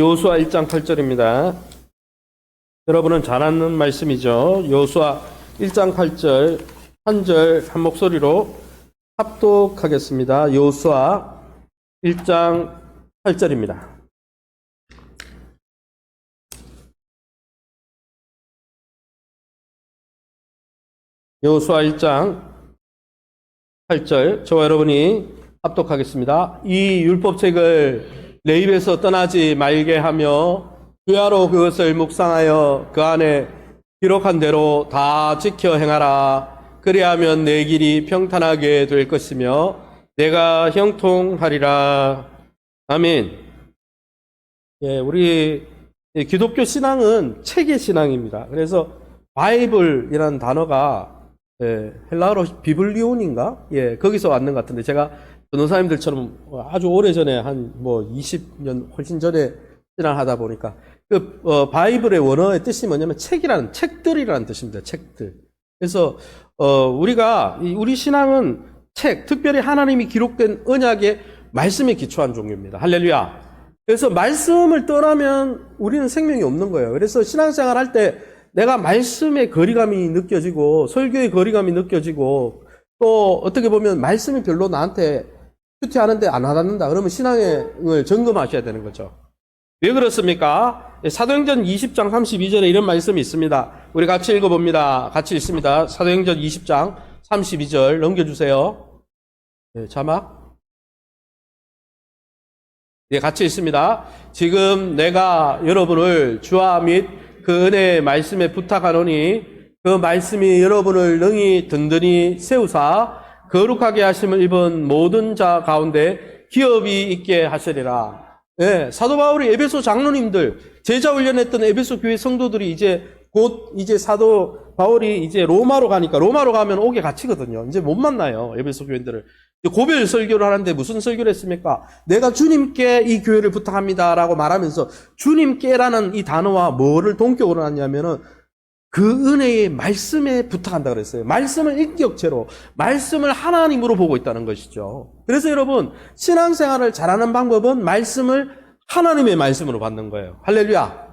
여호수아 1장 8절입니다. 여러분은 잘 아는 말씀이죠. 여호수아 1장 8절 한 절 한 목소리로 합독하겠습니다. 여호수아 1장 8절입니다. 여호수아 1장 8절 저와 여러분이 합독하겠습니다. 이 율법책을 내 입에서 떠나지 말게 하며 주야로 그것을 묵상하여 그 안에 기록한 대로 다 지켜 행하라. 그리하면 내 길이 평탄하게 될 것이며 내가 형통하리라. 아멘. 예, 우리 기독교 신앙은 책의 신앙입니다. 그래서 바이블이라는 단어가 헬라어로 비블리온인가? 예, 거기서 왔는 것 같은데 제가 변호사님들처럼 아주 오래전에 한 20년 훨씬 전에 신앙하다 보니까 바이블의 원어의 뜻이 뭐냐면 책들이라는 뜻입니다. 책들. 그래서 우리 신앙은 책, 특별히 하나님이 기록된 언약의 말씀에 기초한 종교입니다. 할렐루야. 그래서 말씀을 떠나면 우리는 생명이 없는 거예요. 그래서 신앙생활 할 때 내가 말씀의 거리감이 느껴지고 설교의 거리감이 느껴지고 또 어떻게 보면 말씀이 별로 나한테 큐티하는데 안 와닿는다. 그러면 신앙을 점검하셔야 되는 거죠. 왜 그렇습니까? 사도행전 20장 32절에 이런 말씀이 있습니다. 우리 같이 읽어봅니다. 같이 읽습니다. 사도행전 20장 32절 넘겨주세요. 네, 자막. 네, 같이 읽습니다. 지금 내가 여러분을 주와 및 그 은혜의 말씀에 부탁하노니 그 말씀이 여러분을 능히 든든히 세우사 거룩하게 하심을 입은 모든 자 가운데 기업이 있게 하시리라. 네, 사도 바울이 에베소 장로님들, 제자 훈련했던 에베소 교회 성도들이 이제 사도 바울이 이제 로마로 가면 옥에 갇히거든요. 이제 못 만나요, 에베소 교인들을. 고별 설교를 하는데 무슨 설교를 했습니까? 내가 주님께 이 교회를 부탁합니다라고 말하면서 주님께라는 이 단어와 뭐를 동격으로 하냐면은 그 은혜의 말씀에 부탁한다 그랬어요. 말씀을 인격체로, 말씀을 하나님으로 보고 있다는 것이죠. 그래서 여러분, 신앙생활을 잘하는 방법은 말씀을 하나님의 말씀으로 받는 거예요. 할렐루야.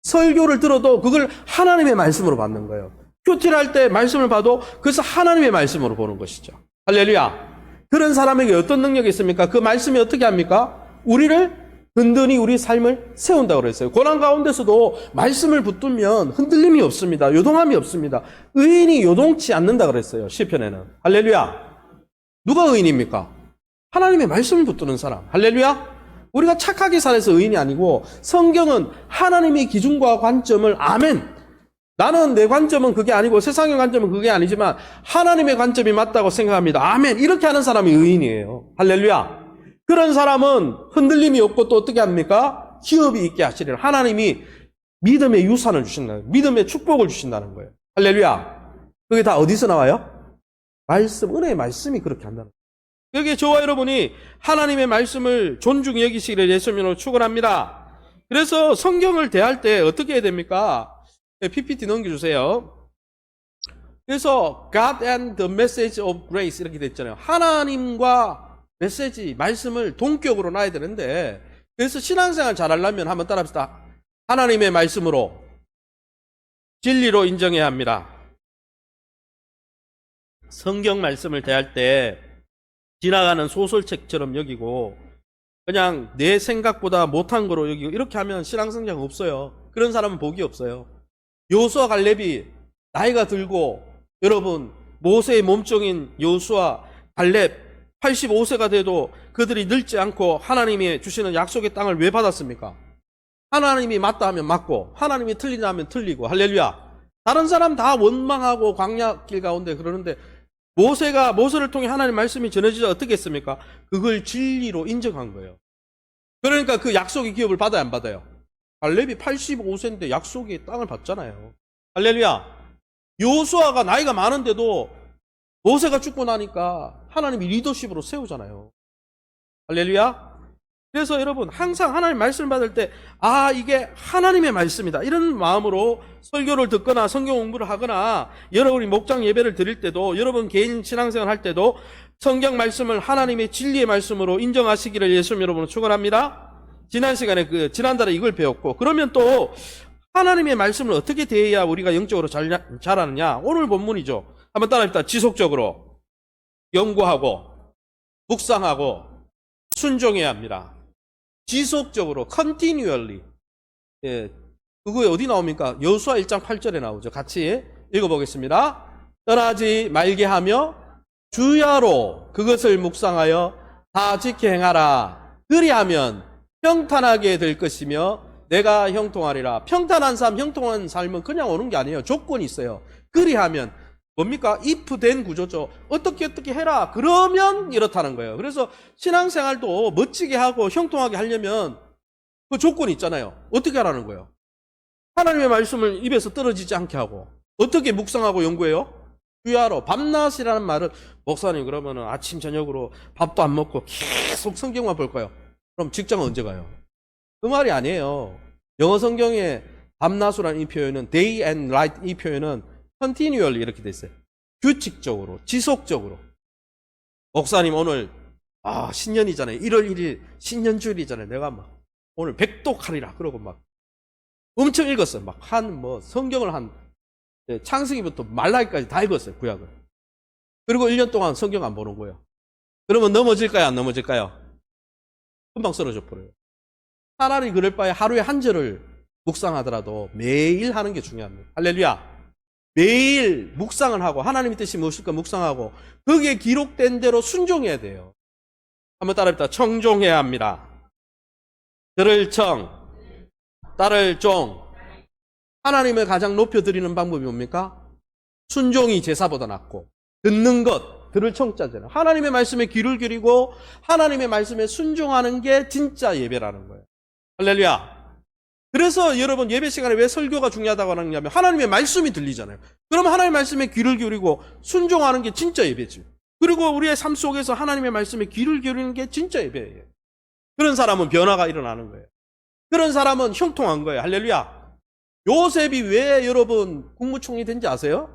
설교를 들어도 그걸 하나님의 말씀으로 받는 거예요. 큐티를 할 때 말씀을 봐도 그것을 하나님의 말씀으로 보는 것이죠. 할렐루야. 그런 사람에게 어떤 능력이 있습니까? 그 말씀이 어떻게 합니까? 우리를 든든히 우리 삶을 세운다고 그랬어요. 고난 가운데서도 말씀을 붙들면 흔들림이 없습니다. 요동함이 없습니다. 의인이 요동치 않는다 그랬어요. 시편에는. 할렐루야. 누가 의인입니까? 하나님의 말씀을 붙드는 사람. 할렐루야. 우리가 착하게 살아서 의인이 아니고 성경은 하나님의 기준과 관점을 아멘. 나는 내 관점은 그게 아니고 세상의 관점은 그게 아니지만 하나님의 관점이 맞다고 생각합니다. 아멘. 이렇게 하는 사람이 의인이에요. 할렐루야. 그런 사람은 흔들림이 없고 또 어떻게 합니까? 기업이 있게 하시리라. 하나님이 믿음의 유산을 주신다는 거예요. 믿음의 축복을 주신다는 거예요. 할렐루야. 그게 다 어디서 나와요? 말씀, 은혜의 말씀이 그렇게 한다는 거예요. 여기 저와 여러분이 하나님의 말씀을 존중히 여기시기를 예수님으로 축원합니다. 그래서 성경을 대할 때 어떻게 해야 됩니까? PPT 넘겨주세요. 그래서 God and the message of grace 이렇게 돼 있잖아요. 하나님과 메시지, 말씀을 동격으로 놔야 되는데 그래서 신앙생활 잘하려면 한번 따라합시다. 하나님의 말씀으로 진리로 인정해야 합니다. 성경 말씀을 대할 때 지나가는 소설책처럼 여기고 그냥 내 생각보다 못한 거로 여기고 이렇게 하면 신앙성장 없어요. 그런 사람은 복이 없어요. 여호수아 갈렙이 나이가 들고 여러분 모세의 몸종인 여호수아 갈렙 85세가 돼도 그들이 늙지 않고 하나님이 주시는 약속의 땅을 왜 받았습니까? 하나님이 맞다 하면 맞고 하나님이 틀리다 하면 틀리고. 할렐루야. 다른 사람 다 원망하고 광야길 가운데 그러는데 모세를 통해 하나님의 말씀이 전해지자 어떻게 했습니까? 그걸 진리로 인정한 거예요. 그러니까 그 약속의 기업을 받아야 안 받아요? 갈렙이 85세인데 약속의 땅을 받잖아요. 할렐루야. 여호수아가 나이가 많은데도 모세가 죽고 나니까 하나님이 리더십으로 세우잖아요. 할렐루야. 그래서 여러분 항상 하나님 말씀을 받을 때 이게 하나님의 말씀이다 이런 마음으로 설교를 듣거나 성경 공부를 하거나 여러분이 목장 예배를 드릴 때도 여러분 개인 신앙생활 할 때도 성경 말씀을 하나님의 진리의 말씀으로 인정하시기를 예수님 여러분을 축원합니다. 지난 시간에 지난달에 이걸 배웠고, 그러면 또 하나님의 말씀을 어떻게 대해야 우리가 영적으로 자라느냐? 오늘 본문이죠. 한번 따라합시다. 지속적으로 연구하고 묵상하고 순종해야 합니다. 지속적으로 continually. 예, 그거 어디 나옵니까? 여호수아 1장 8절에 나오죠. 같이 읽어보겠습니다. 떠나지 말게 하며 주야로 그것을 묵상하여 다 지켜 행하라. 그리하면 평탄하게 될 것이며 내가 형통하리라. 평탄한 삶, 형통한 삶은 그냥 오는 게 아니에요. 조건이 있어요. 그리하면 뭡니까? if 된 구조죠. 어떻게 해라. 그러면 이렇다는 거예요. 그래서 신앙생활도 멋지게 하고 형통하게 하려면 그 조건이 있잖아요. 어떻게 하라는 거예요? 하나님의 말씀을 입에서 떨어지지 않게 하고 어떻게 묵상하고 연구해요? 주야로. 밤낮이라는 말은 목사님 그러면 아침 저녁으로 밥도 안 먹고 계속 성경만 볼 거예요. 그럼 직장은 언제 가요? 그 말이 아니에요. 영어 성경에 밤낮이라는 이 표현은 day and night 이 표현은 continually 이렇게 돼 있어요. 규칙적으로, 지속적으로. 목사님 오늘 신년이잖아요. 1월 1일 신년주일이잖아요. 내가 막 오늘 백독하리라 그러고 막 엄청 읽었어요. 막 성경을 창세기부터 말라기까지 다 읽었어요. 구약을. 그리고 1년 동안 성경 안 보는 거예요. 그러면 넘어질까요? 안 넘어질까요? 금방 쓰러져 버려요. 차라리 그럴 바에 하루에 한 절을 묵상하더라도 매일 하는 게 중요합니다. 할렐루야. 매일 묵상을 하고 하나님의 뜻이 무엇일까 묵상하고 거기에 기록된 대로 순종해야 돼요. 한번 따라합시다. 청종해야 합니다. 들을 청, 따를 종. 하나님을 가장 높여드리는 방법이 뭡니까? 순종이 제사보다 낫고 듣는 것, 들을 청자잖아요. 하나님의 말씀에 귀를 기울이고 하나님의 말씀에 순종하는 게 진짜 예배라는 거예요. 할렐루야. 그래서 여러분 예배 시간에 왜 설교가 중요하다고 하느냐면 하나님의 말씀이 들리잖아요. 그럼 하나님의 말씀에 귀를 기울이고 순종하는 게 진짜 예배죠. 그리고 우리의 삶 속에서 하나님의 말씀에 귀를 기울이는 게 진짜 예배예요. 그런 사람은 변화가 일어나는 거예요. 그런 사람은 형통한 거예요. 할렐루야. 요셉이 왜 여러분 국무총리 된지 아세요?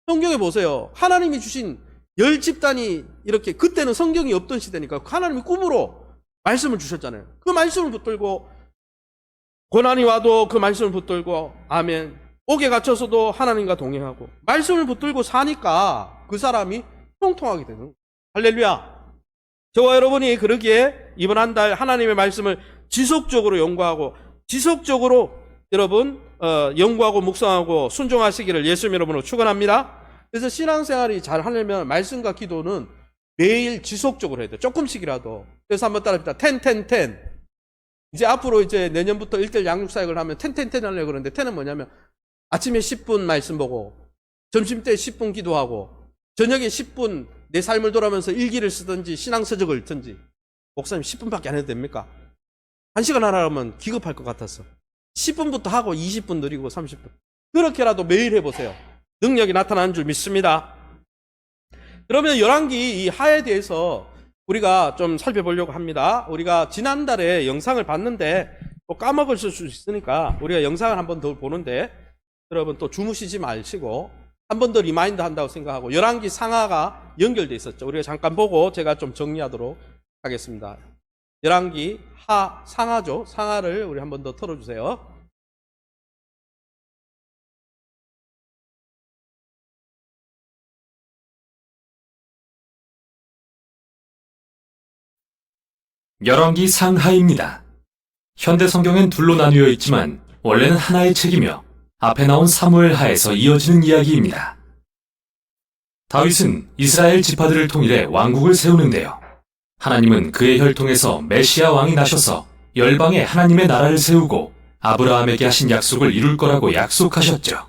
성경에 보세요. 하나님이 주신 10집단이 이렇게 그때는 성경이 없던 시대니까 하나님이 꿈으로 말씀을 주셨잖아요. 그 말씀을 붙들고 고난이 와도 그 말씀을 붙들고 아멘. 옥에 갇혀서도 하나님과 동행하고 말씀을 붙들고 사니까 그 사람이 형통하게 되는 거예요. 할렐루야. 저와 여러분이 그러기에 이번 한 달 하나님의 말씀을 지속적으로 연구하고 지속적으로 여러분 연구하고 묵상하고 순종하시기를 예수님 이름으로 축원합니다. 그래서 신앙생활이 잘 하려면 말씀과 기도는 매일 지속적으로 해야 돼요. 조금씩이라도. 그래서 한번 따라합시다. 10. 이제 앞으로 이제 내년부터 1:1 양육사역을 하면 10 하려고 그러는데 10은 뭐냐면 아침에 10분 말씀 보고 점심때 10분 기도하고 저녁에 10분 내 삶을 돌아면서 일기를 쓰든지 신앙서적을 읽든지. 목사님 10분밖에 안 해도 됩니까? 1시간 하나 하면 기겁할 것 같아서 10분부터 하고 20분 느리고 30분 그렇게라도 매일 해보세요. 능력이 나타나는 줄 믿습니다. 그러면 열왕기 이 하에 대해서 우리가 좀 살펴보려고 합니다. 우리가 지난달에 영상을 봤는데 또 까먹을 수 있으니까 우리가 영상을 한 번 더 보는데 여러분 또 주무시지 마시고 한 번 더 리마인드 한다고 생각하고 열왕기 상하가 연결돼 있었죠. 우리가 잠깐 보고 제가 좀 정리하도록 하겠습니다. 열왕기 상하죠. 상하를 우리 한 번 더 틀어주세요. 열왕기 상하입니다. 현대 성경엔 둘로 나뉘어 있지만 원래는 하나의 책이며 앞에 나온 사무엘 하에서 이어지는 이야기입니다. 다윗은 이스라엘 지파들을 통일해 왕국을 세우는데요. 하나님은 그의 혈통에서 메시아 왕이 나셔서 열방에 하나님의 나라를 세우고 아브라함에게 하신 약속을 이룰 거라고 약속하셨죠.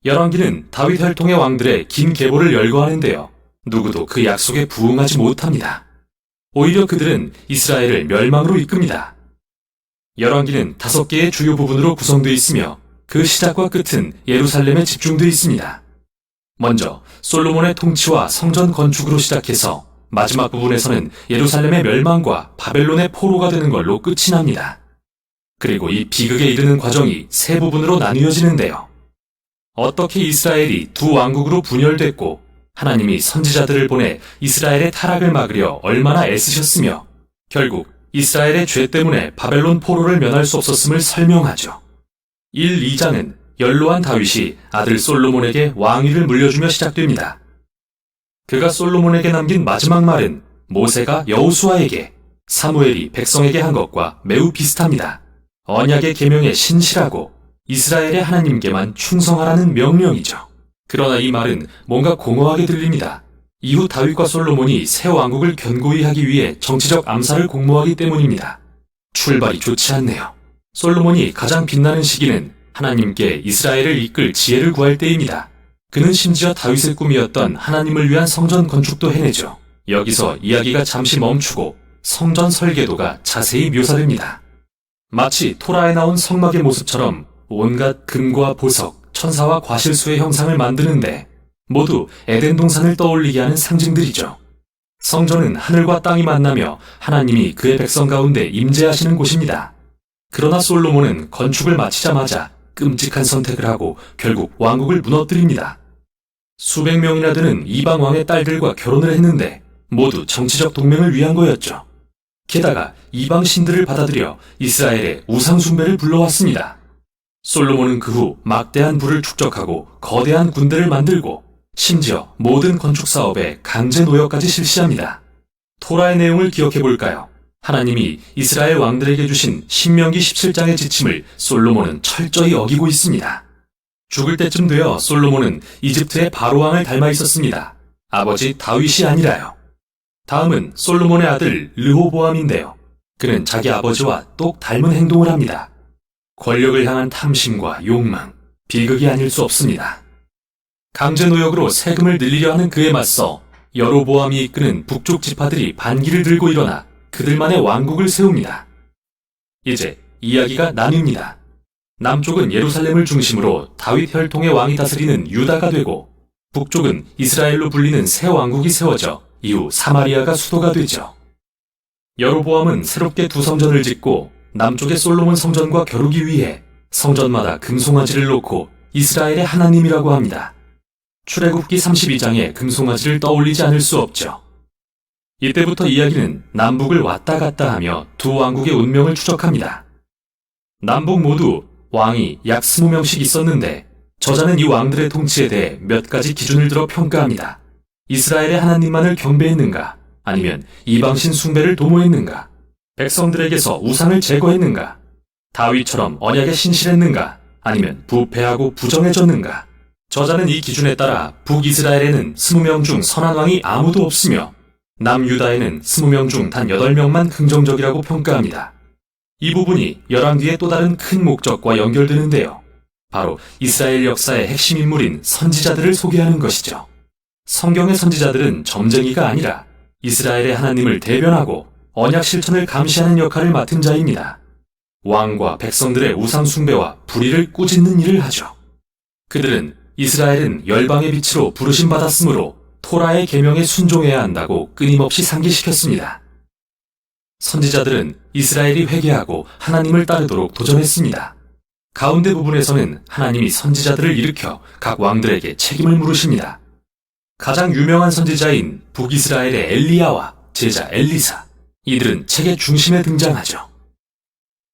열왕기는 다윗 혈통의 왕들의 긴 계보를 열거하는데요. 누구도 그 약속에 부응하지 못합니다. 오히려 그들은 이스라엘을 멸망으로 이끕니다. 열왕기는 5개의 주요 부분으로 구성되어 있으며 그 시작과 끝은 예루살렘에 집중되어 있습니다. 먼저 솔로몬의 통치와 성전 건축으로 시작해서 마지막 부분에서는 예루살렘의 멸망과 바벨론의 포로가 되는 걸로 끝이 납니다. 그리고 이 비극에 이르는 과정이 3부분으로 나뉘어지는데요. 어떻게 이스라엘이 두 왕국으로 분열됐고 하나님이 선지자들을 보내 이스라엘의 타락을 막으려 얼마나 애쓰셨으며 결국 이스라엘의 죄 때문에 바벨론 포로를 면할 수 없었음을 설명하죠. 1, 2장은 연로한 다윗이 아들 솔로몬에게 왕위를 물려주며 시작됩니다. 그가 솔로몬에게 남긴 마지막 말은 모세가 여호수아에게, 사무엘이 백성에게 한 것과 매우 비슷합니다. 언약의 계명에 신실하고 이스라엘의 하나님께만 충성하라는 명령이죠. 그러나 이 말은 뭔가 공허하게 들립니다. 이후 다윗과 솔로몬이 새 왕국을 견고히 하기 위해 정치적 암살을 공모하기 때문입니다. 출발이 좋지 않네요. 솔로몬이 가장 빛나는 시기는 하나님께 이스라엘을 이끌 지혜를 구할 때입니다. 그는 심지어 다윗의 꿈이었던 하나님을 위한 성전 건축도 해내죠. 여기서 이야기가 잠시 멈추고 성전 설계도가 자세히 묘사됩니다. 마치 토라에 나온 성막의 모습처럼 온갖 금과 보석, 천사와 과실수의 형상을 만드는데 모두 에덴 동산을 떠올리게 하는 상징들이죠. 성전은 하늘과 땅이 만나며 하나님이 그의 백성 가운데 임재하시는 곳입니다. 그러나 솔로몬은 건축을 마치자마자 끔찍한 선택을 하고 결국 왕국을 무너뜨립니다. 수백 명이나 되는 이방 왕의 딸들과 결혼을 했는데 모두 정치적 동맹을 위한 거였죠. 게다가 이방 신들을 받아들여 이스라엘의 우상 숭배를 불러왔습니다. 솔로몬은 그 후 막대한 부를 축적하고 거대한 군대를 만들고 심지어 모든 건축 사업에 강제 노역까지 실시합니다. 토라의 내용을 기억해 볼까요? 하나님이 이스라엘 왕들에게 주신 신명기 17장의 지침을 솔로몬은 철저히 어기고 있습니다. 죽을 때쯤 되어 솔로몬은 이집트의 바로왕을 닮아 있었습니다. 아버지 다윗이 아니라요. 다음은 솔로몬의 아들 르호보암인데요. 그는 자기 아버지와 똑 닮은 행동을 합니다. 권력을 향한 탐심과 욕망, 비극이 아닐 수 없습니다. 강제 노역으로 세금을 늘리려 하는 그에 맞서 여로보암이 이끄는 북쪽 지파들이 반기를 들고 일어나 그들만의 왕국을 세웁니다. 이제 이야기가 나뉩니다. 남쪽은 예루살렘을 중심으로 다윗 혈통의 왕이 다스리는 유다가 되고 북쪽은 이스라엘로 불리는 새 왕국이 세워져 이후 사마리아가 수도가 되죠. 여로보암은 새롭게 두 성전을 짓고 남쪽의 솔로몬 성전과 겨루기 위해 성전마다 금송아지를 놓고 이스라엘의 하나님이라고 합니다. 출애굽기 32장에 금송아지를 떠올리지 않을 수 없죠. 이때부터 이야기는 남북을 왔다 갔다 하며 두 왕국의 운명을 추적합니다. 남북 모두 왕이 약 20명씩 있었는데 저자는 이 왕들의 통치에 대해 몇 가지 기준을 들어 평가합니다. 이스라엘의 하나님만을 경배했는가? 아니면 이방신 숭배를 도모했는가? 백성들에게서 우상을 제거했는가? 다윗처럼 언약에 신실했는가? 아니면 부패하고 부정해졌는가? 저자는 이 기준에 따라 북이스라엘에는 20명 중 선한 왕이 아무도 없으며 남유다에는 20명 중 단 8명만 긍정적이라고 평가합니다. 이 부분이 열왕기의 또 다른 큰 목적과 연결되는데요. 바로 이스라엘 역사의 핵심 인물인 선지자들을 소개하는 것이죠. 성경의 선지자들은 점쟁이가 아니라 이스라엘의 하나님을 대변하고 언약 실천을 감시하는 역할을 맡은 자입니다. 왕과 백성들의 우상 숭배와 불의를 꾸짖는 일을 하죠. 그들은 이스라엘은 열방의 빛으로 부르심 받았으므로 토라의 계명에 순종해야 한다고 끊임없이 상기시켰습니다. 선지자들은 이스라엘이 회개하고 하나님을 따르도록 도전했습니다. 가운데 부분에서는 하나님이 선지자들을 일으켜 각 왕들에게 책임을 물으십니다. 가장 유명한 선지자인 북이스라엘의 엘리야와 제자 엘리사, 이들은 책의 중심에 등장하죠.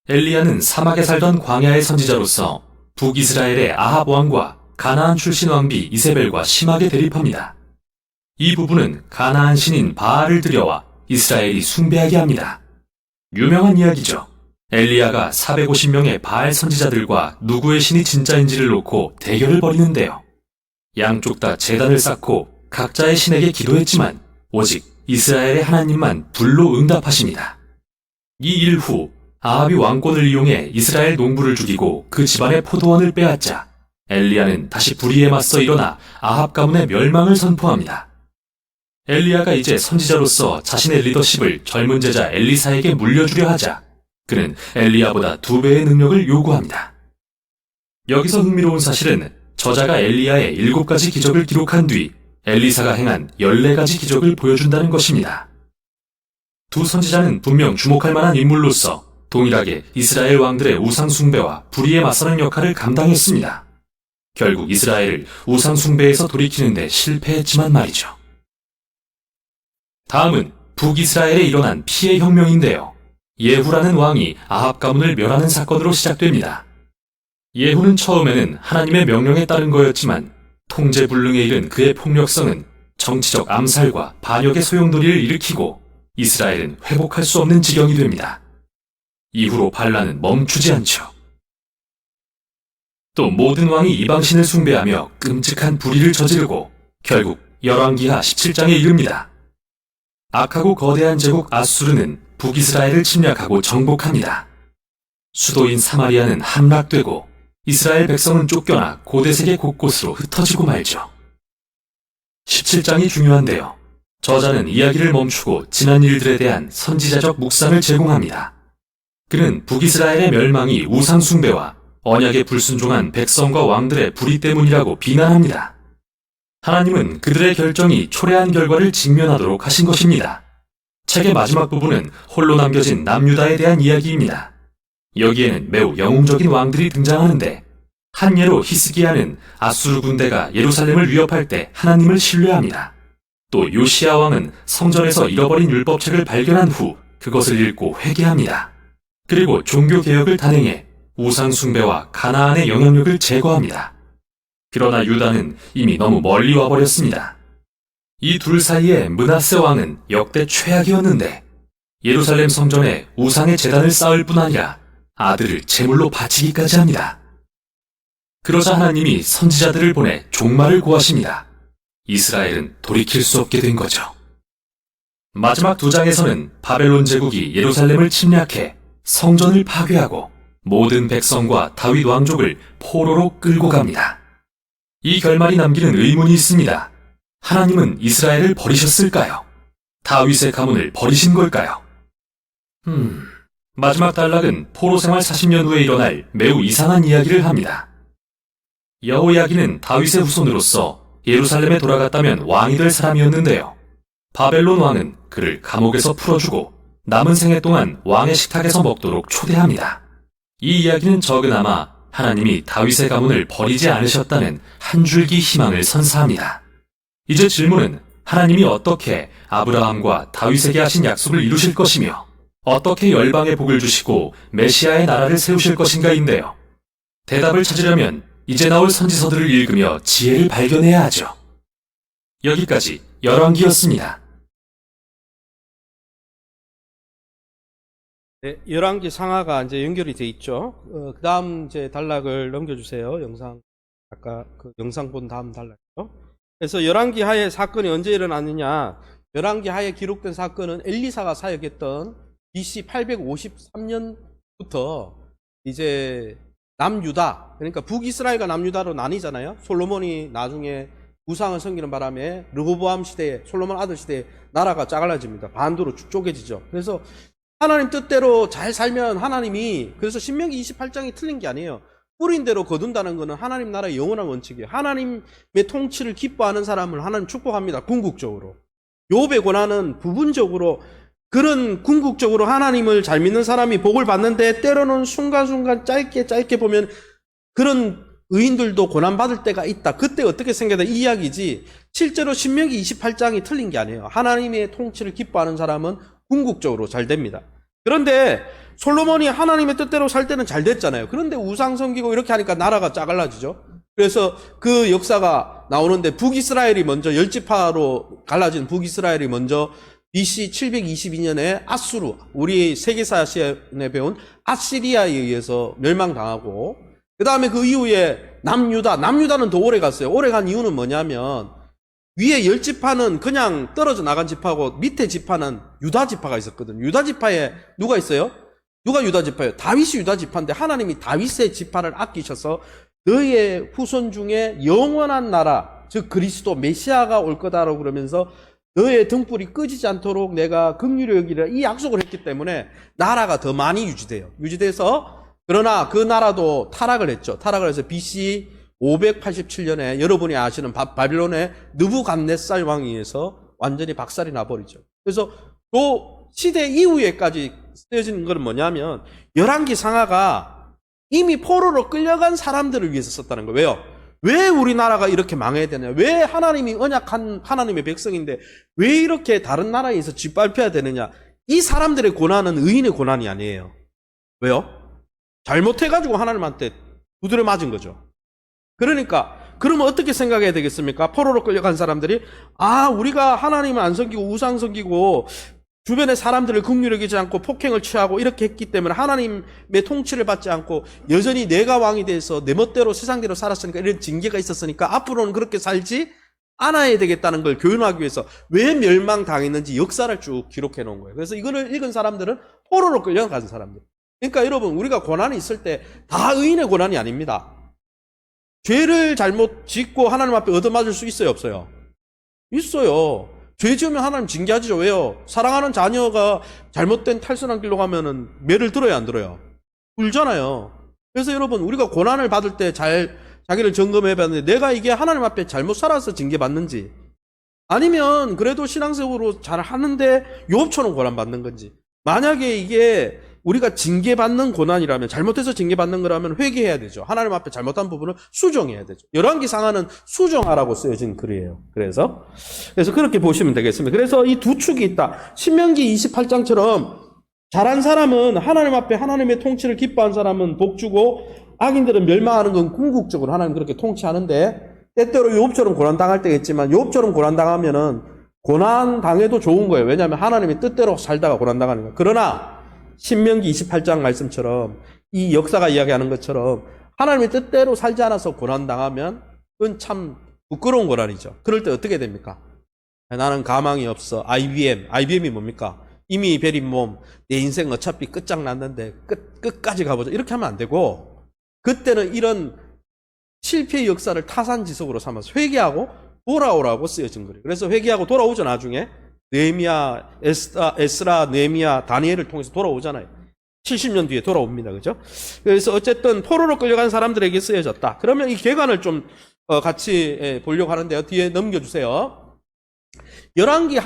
엘리야는 사막에 살던 광야의 선지자로서 북이스라엘의 아합 왕과 가나안 출신 왕비 이세벨과 심하게 대립합니다. 이 부분은 가나안 신인 바알을 들여와 이스라엘이 숭배하게 합니다. 유명한 이야기죠. 엘리야가 450명의 바알 선지자들과 누구의 신이 진짜인지를 놓고 대결을 벌이는데요. 양쪽 다 제단을 쌓고 각자의 신에게 기도했지만 오직 이스라엘의 하나님만 불로 응답하십니다. 이 일 후 아합이 왕권을 이용해 이스라엘 농부를 죽이고 그 집안의 포도원을 빼앗자 엘리야는 다시 불의에 맞서 일어나 아합 가문의 멸망을 선포합니다. 엘리야가 이제 선지자로서 자신의 리더십을 젊은 제자 엘리사에게 물려주려 하자 그는 엘리야보다 2배의 능력을 요구합니다. 여기서 흥미로운 사실은 저자가 엘리야의 7가지 기적을 기록한 뒤 엘리사가 행한 14가지 기적을 보여준다는 것입니다. 두 선지자는 분명 주목할 만한 인물로서 동일하게 이스라엘 왕들의 우상 숭배와 불의에 맞서는 역할을 감당했습니다. 결국 이스라엘을 우상 숭배에서 돌이키는데 실패했지만 말이죠. 다음은 북이스라엘에 일어난 피해 혁명인데요. 예후라는 왕이 아합 가문을 멸하는 사건으로 시작됩니다. 예후는 처음에는 하나님의 명령에 따른 거였지만 통제불능에 이른 그의 폭력성은 정치적 암살과 반역의 소용돌이를 일으키고 이스라엘은 회복할 수 없는 지경이 됩니다. 이후로 반란은 멈추지 않죠. 또 모든 왕이 이방신을 숭배하며 끔찍한 불의를 저지르고 결국 열왕기하 17장에 이릅니다. 악하고 거대한 제국 아수르는 북이스라엘을 침략하고 정복합니다. 수도인 사마리아는 함락되고 이스라엘 백성은 쫓겨나 고대 세계 곳곳으로 흩어지고 말죠. 17장이 중요한데요. 저자는 이야기를 멈추고 지난 일들에 대한 선지자적 묵상을 제공합니다. 그는 북이스라엘의 멸망이 우상 숭배와 언약에 불순종한 백성과 왕들의 불의 때문이라고 비난합니다. 하나님은 그들의 결정이 초래한 결과를 직면하도록 하신 것입니다. 책의 마지막 부분은 홀로 남겨진 남유다에 대한 이야기입니다. 여기에는 매우 영웅적인 왕들이 등장하는데 한 예로 히스기야는 아수르 군대가 예루살렘을 위협할 때 하나님을 신뢰합니다. 또 요시야 왕은 성전에서 잃어버린 율법책을 발견한 후 그것을 읽고 회개합니다. 그리고 종교개혁을 단행해 우상 숭배와 가나안의 영향력을 제거합니다. 그러나 유다는 이미 너무 멀리 와버렸습니다. 이 둘 사이에 므낫세 왕은 역대 최악이었는데 예루살렘 성전에 우상의 제단을 쌓을 뿐 아니라 아들을 제물로 바치기까지 합니다. 그러자 하나님이 선지자들을 보내 종말을 고하십니다. 이스라엘은 돌이킬 수 없게 된 거죠. 마지막 두 장에서는 바벨론 제국이 예루살렘을 침략해 성전을 파괴하고 모든 백성과 다윗 왕족을 포로로 끌고 갑니다. 이 결말이 남기는 의문이 있습니다. 하나님은 이스라엘을 버리셨을까요? 다윗의 가문을 버리신 걸까요? 마지막 단락은 포로 생활 40년 후에 일어날 매우 이상한 이야기를 합니다. 여호야긴은 다윗의 후손으로서 예루살렘에 돌아갔다면 왕이 될 사람이었는데요. 바벨론 왕은 그를 감옥에서 풀어주고 남은 생애 동안 왕의 식탁에서 먹도록 초대합니다. 이 이야기는 적으나마 하나님이 다윗의 가문을 버리지 않으셨다는 한 줄기 희망을 선사합니다. 이제 질문은 하나님이 어떻게 아브라함과 다윗에게 하신 약속을 이루실 것이며 어떻게 열방에 복을 주시고 메시아의 나라를 세우실 것인가인데요. 대답을 찾으려면 이제 나올 선지서들을 읽으며 지혜를 발견해야 하죠. 여기까지 열왕기였습니다. 네, 열왕기 상하가 이제 연결이 돼 있죠. 그 다음 이제 단락을 넘겨주세요. 아까 그 영상 본 다음 단락이요. 그래서 열왕기 하에 사건이 언제 일어났느냐. 열왕기 하에 기록된 사건은 엘리사가 사역했던 BC 853년부터 이제 남유다, 그러니까 북이스라엘과 남유다로 나뉘잖아요. 솔로몬이 나중에 우상을 섬기는 바람에 르호보암 시대에, 솔로몬 아들 시대에 나라가 짜갈라집니다. 반도로 쪼개지죠. 그래서 하나님 뜻대로 잘 살면 하나님이, 그래서 신명기 28장이 틀린 게 아니에요. 뿌린 대로 거둔다는 것은 하나님 나라의 영원한 원칙이에요. 하나님의 통치를 기뻐하는 사람을 하나님 축복합니다. 궁극적으로. 욥의 고난은 부분적으로 그런 궁극적으로 하나님을 잘 믿는 사람이 복을 받는데 때로는 순간순간 짧게 보면 그런 의인들도 고난받을 때가 있다. 그때 어떻게 생겨야 돼? 이 이야기지. 실제로 신명기 28장이 틀린 게 아니에요. 하나님의 통치를 기뻐하는 사람은 궁극적으로 잘 됩니다. 그런데 솔로몬이 하나님의 뜻대로 살 때는 잘 됐잖아요. 그런데 우상 섬기고 이렇게 하니까 나라가 짜갈라지죠. 그래서 그 역사가 나오는데 북이스라엘이 먼저 열지파로 갈라진 북이스라엘이 먼저 BC 722년에 아수르, 우리 세계사 시간에 배운 아시리아에 의해서 멸망당하고, 그 다음에 그 이후에 남유다는 더 오래 갔어요. 오래 간 이유는 뭐냐면 위에 10지파는 그냥 떨어져 나간 지파고 밑에 지파는 유다 지파가 있었거든요. 유다 지파에 누가 있어요? 누가 유다 지파예요? 다윗이 유다 지파인데 하나님이 다윗의 지파를 아끼셔서 너의 후손 중에 영원한 나라, 즉 그리스도 메시아가 올 거다라고 그러면서 너의 등불이 꺼지지 않도록 내가 긍휼히 여기라, 이 약속을 했기 때문에 나라가 더 많이 유지돼서, 그러나 그 나라도 타락을 했죠. 타락을 해서 BC 587년에 여러분이 아시는 바빌론의 느부갓네살 왕에 의해서 완전히 박살이 나버리죠. 그래서 그 시대 이후에까지 쓰여지는 것은 뭐냐면 열왕기 상하가 이미 포로로 끌려간 사람들을 위해서 썼다는 거예요. 왜요? 왜 우리나라가 이렇게 망해야 되냐? 왜 하나님이 언약한 하나님의 백성인데 왜 이렇게 다른 나라에서 짓밟혀야 되느냐? 이 사람들의 고난은 의인의 고난이 아니에요. 왜요? 잘못해가지고 하나님한테 두드려 맞은 거죠. 그러니까 그러면 어떻게 생각해야 되겠습니까? 포로로 끌려간 사람들이 우리가 하나님을 안 섬기고 우상 섬기고 주변의 사람들을 긍휼히 여기지 않고 폭행을 취하고 이렇게 했기 때문에 하나님의 통치를 받지 않고 여전히 내가 왕이 돼서 내 멋대로 세상대로 살았으니까 이런 징계가 있었으니까 앞으로는 그렇게 살지 않아야 되겠다는 걸 교훈하기 위해서 왜 멸망당했는지 역사를 쭉 기록해 놓은 거예요. 그래서 이거를 읽은 사람들은 포로로 끌려간 사람들. 그러니까 여러분, 우리가 고난이 있을 때 다 의인의 고난이 아닙니다. 죄를 잘못 짓고 하나님 앞에 얻어맞을 수 있어요, 없어요? 있어요. 죄 지으면 하나님 징계하죠. 왜요? 사랑하는 자녀가 잘못된 탈선한 길로 가면은 매를 들어야 안 들어요? 울잖아요. 그래서 여러분, 우리가 고난을 받을 때 자기를 점검해 봤는데 내가 이게 하나님 앞에 잘못 살아서 징계받는지 아니면 그래도 신앙생활로 잘 하는데 욥처럼 고난받는 건지. 만약에 이게 우리가 징계받는 고난이라면, 잘못해서 징계받는 거라면 회개해야 되죠. 하나님 앞에 잘못한 부분을 수정해야 되죠. 열왕기 상하는 수정하라고 쓰여진 글이에요. 그래서 그렇게 보시면 되겠습니다. 그래서 이 두 축이 있다. 신명기 28장처럼 잘한 사람은 하나님 앞에 하나님의 통치를 기뻐한 사람은 복 주고 악인들은 멸망하는 건 궁극적으로 하나님 그렇게 통치하는데 때때로 욥처럼 고난당할 때가 있지만 욥처럼 고난당하면은 고난당해도 좋은 거예요. 왜냐하면 하나님의 뜻대로 살다가 고난당하는 거예요. 그러나 신명기 28장 말씀처럼 이 역사가 이야기하는 것처럼 하나님의 뜻대로 살지 않아서 고난당하면 그건 참 부끄러운 고난이죠. 그럴 때 어떻게 됩니까? 나는 가망이 없어. IBM이 뭡니까? 이미 베린 몸, 내 인생 어차피 끝장났는데 끝까지 가보자. 이렇게 하면 안 되고 그때는 이런 실패의 역사를 타산지석으로 삼아서 회개하고 돌아오라고 쓰여진 거예요. 그래서 회개하고 돌아오죠. 나중에 느헤미야, 에스라, 느헤미야, 다니엘을 통해서 돌아오잖아요. 70년 뒤에 돌아옵니다. 그죠? 그래서 어쨌든 포로로 끌려간 사람들에게 쓰여졌다. 그러면 이 계관을 좀 같이 보려고 하는데요. 뒤에 넘겨주세요. 열왕기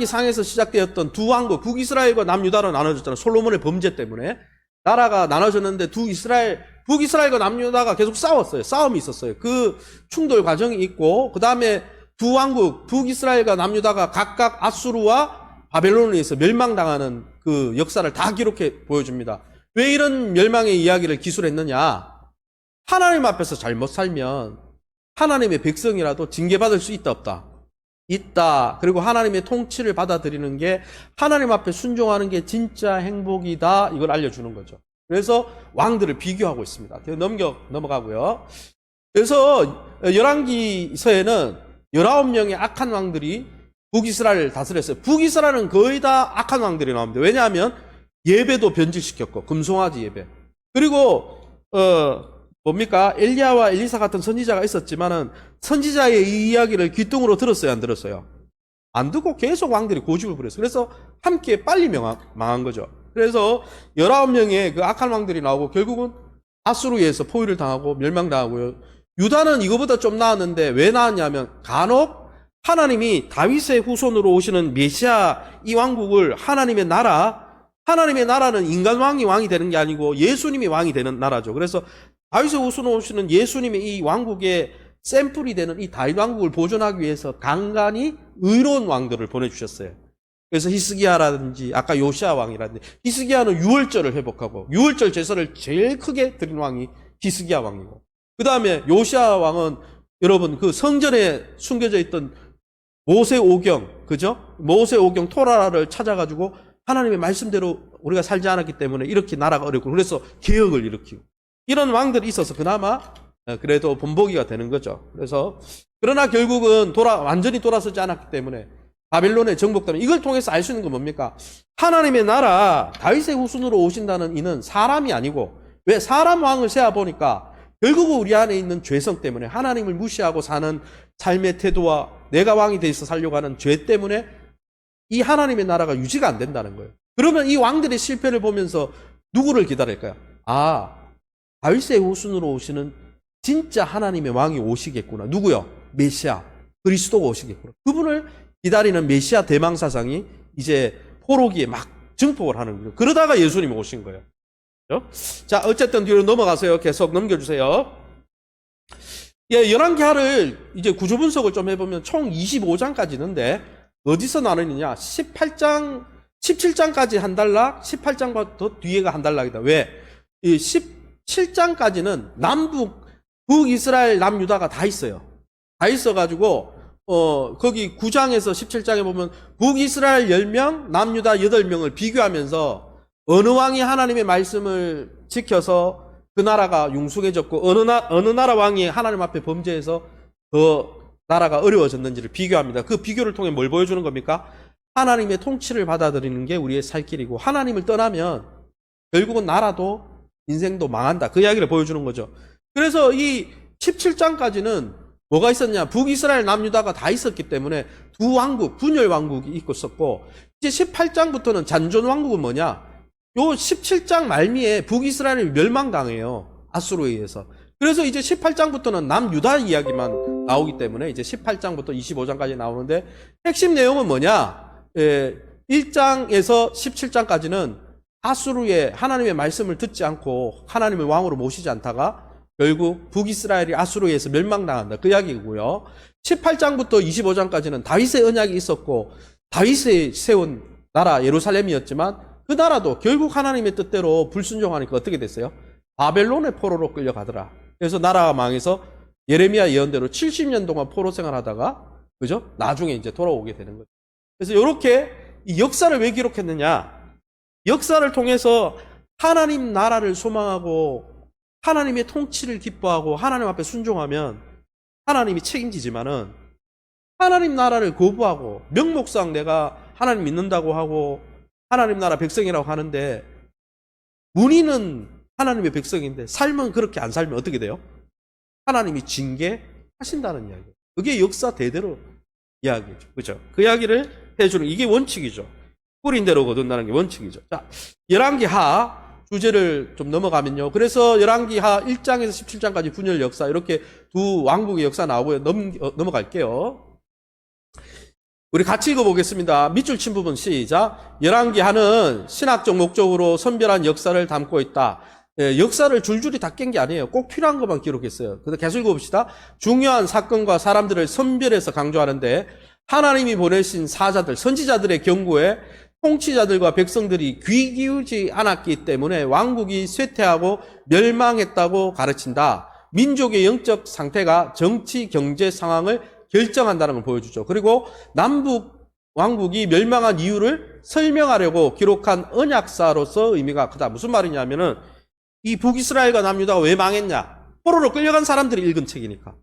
상에서 시작되었던 두 왕국, 북이스라엘과 남유다로 나눠졌잖아요. 솔로몬의 범죄 때문에 나라가 나눠졌는데 북이스라엘과 남유다가 계속 싸웠어요. 싸움이 있었어요. 그 충돌 과정이 있고 그 다음에 두 왕국, 북이스라엘과 남유다가 각각 아수르와 바벨론에 의해서 멸망당하는 그 역사를 다 기록해 보여줍니다. 왜 이런 멸망의 이야기를 기술했느냐? 하나님 앞에서 잘못 살면 하나님의 백성이라도 징계받을 수 있다 없다? 있다. 그리고 하나님의 통치를 받아들이는 게 하나님 앞에 순종하는 게 진짜 행복이다. 이걸 알려주는 거죠. 그래서 왕들을 비교하고 있습니다. 넘어가고요. 그래서 열왕기서에는 19명의 악한 왕들이 북이스라엘을 다스렸어요. 북이스라엘은 거의 다 악한 왕들이 나옵니다. 왜냐하면 예배도 변질시켰고 금송아지 예배. 그리고 엘리야와 엘리사 같은 선지자가 있었지만은 선지자의 이 이야기를 귀뚱으로 들었어요, 안 들었어요? 안 듣고 계속 왕들이 고집을 부렸어요. 그래서 함께 빨리 망한 거죠. 그래서 19명의 그 악한 왕들이 나오고 결국은 아수르에서 포위를 당하고 멸망당하고요. 유다는 이거보다 좀 나았는데 왜 나았냐면 간혹 하나님이 다윗의 후손으로 오시는 메시아 이 왕국을 하나님의 나라는 인간 왕이 되는 게 아니고 예수님이 왕이 되는 나라죠. 그래서 다윗의 후손으로 오시는 예수님의 이 왕국의 샘플이 되는 이 다윗 왕국을 보존하기 위해서 간간히 의로운 왕들을 보내주셨어요. 그래서 히스기야라든지 아까 요시야 왕이라든지 히스기야는 유월절을 회복하고 유월절 제사를 제일 크게 드린 왕이 히스기야 왕이고 그 다음에 요시야 왕은 여러분 그 성전에 숨겨져 있던 모세오경, 그죠? 모세오경 토라를 찾아가지고 하나님의 말씀대로 우리가 살지 않았기 때문에 이렇게 나라가 어렵고 그래서 개혁을 일으키고 이런 왕들이 있어서 그나마 그래도 본보기가 되는 거죠. 그래서 그러나 결국은 완전히 돌아서지 않았기 때문에 바벨론에 정복되면 이걸 통해서 알 수 있는 건 뭡니까? 하나님의 나라 다윗의 후손으로 오신다는 이는 사람이 아니고 왜 사람 왕을 세어보니까 결국은 우리 안에 있는 죄성 때문에 하나님을 무시하고 사는 삶의 태도와 내가 왕이 돼 있어 살려고 하는 죄 때문에 이 하나님의 나라가 유지가 안 된다는 거예요. 그러면 이 왕들의 실패를 보면서 누구를 기다릴까요? 다윗의 후손으로 오시는 진짜 하나님의 왕이 오시겠구나. 누구요? 메시아, 그리스도가 오시겠구나. 그분을 기다리는 메시아 대망사상이 이제 포로기에 막 증폭을 하는 거예요. 그러다가 예수님이 오신 거예요. 그렇죠? 자, 어쨌든 뒤로 넘어가세요. 계속 넘겨주세요. 예, 열왕기하를 이제 구조 분석을 좀 해보면 총 25장까지 있는데 어디서 나누느냐? 17장까지 한 단락, 18장과 더 뒤에가 한 단락이다. 왜? 이 17장까지는 북이스라엘, 남유다가 다 있어요. 다 있어가지고, 거기 9장에서 17장에 보면 북이스라엘 10명, 남유다 8명을 비교하면서 어느 왕이 하나님의 말씀을 지켜서 그 나라가 융숭해졌고 어느 나라 왕이 하나님 앞에 범죄해서 그 나라가 어려워졌는지를 비교합니다. 그 비교를 통해 뭘 보여주는 겁니까? 하나님의 통치를 받아들이는 게 우리의 살 길이고 하나님을 떠나면 결국은 나라도 인생도 망한다. 그 이야기를 보여주는 거죠. 그래서 이 17장까지는 뭐가 있었냐? 북이스라엘, 남유다가 다 있었기 때문에 두 왕국, 분열 왕국이 있었고 이제 18장부터는 잔존 왕국은 뭐냐? 요 17장 말미에 북이스라엘이 멸망당해요. 아수르에 의해서. 그래서 이제 18장부터는 남유다 이야기만 나오기 때문에 이제 18장부터 25장까지 나오는데 핵심 내용은 뭐냐? 1장에서 17장까지는 아수르의 하나님의 말씀을 듣지 않고 하나님을 왕으로 모시지 않다가 결국 북이스라엘이 아수르에 의해서 멸망당한다. 그 이야기고요. 18장부터 25장까지는 다윗의 언약이 있었고 다윗이 세운 나라 예루살렘이었지만 그 나라도 결국 하나님의 뜻대로 불순종하니까 어떻게 됐어요? 바벨론의 포로로 끌려가더라. 그래서 나라가 망해서 예레미야 예언대로 70년 동안 포로 생활하다가 그죠? 나중에 이제 돌아오게 되는 거죠. 그래서 이렇게 이 역사를 왜 기록했느냐? 역사를 통해서 하나님 나라를 소망하고 하나님의 통치를 기뻐하고 하나님 앞에 순종하면 하나님이 책임지지만은 하나님 나라를 거부하고 명목상 내가 하나님 믿는다고 하고 하나님 나라 백성이라고 하는데 문의는 하나님의 백성인데 삶은 그렇게 안 살면 어떻게 돼요? 하나님이 징계하신다는 이야기예요. 그게 역사 대대로 이야기죠. 그죠? 그 이야기를 해주는 이게 원칙이죠. 뿌린 대로 거둔다는 게 원칙이죠. 자, 열왕기하 주제를 좀 넘어가면요. 그래서 열왕기하 1장에서 17장까지 분열 역사 이렇게 두 왕국의 역사 나오고요. 넘어갈게요. 우리 같이 읽어보겠습니다. 밑줄 친 부분 시작. 열왕기하는 신학적 목적으로 선별한 역사를 담고 있다. 예, 역사를 줄줄이 다 깬 게 아니에요. 꼭 필요한 것만 기록했어요. 그래서 계속 읽어봅시다. 중요한 사건과 사람들을 선별해서 강조하는데 하나님이 보내신 사자들, 선지자들의 경고에 통치자들과 백성들이 귀 기울지 않았기 때문에 왕국이 쇠퇴하고 멸망했다고 가르친다. 민족의 영적 상태가 정치, 경제 상황을 결정한다는 걸 보여주죠. 그리고 남북 왕국이 멸망한 이유를 설명하려고 기록한 언약사로서 의미가 크다. 무슨 말이냐면은 이 북이스라엘과 남유다가 왜 망했냐? 포로로 끌려간 사람들이 읽은 책이니까.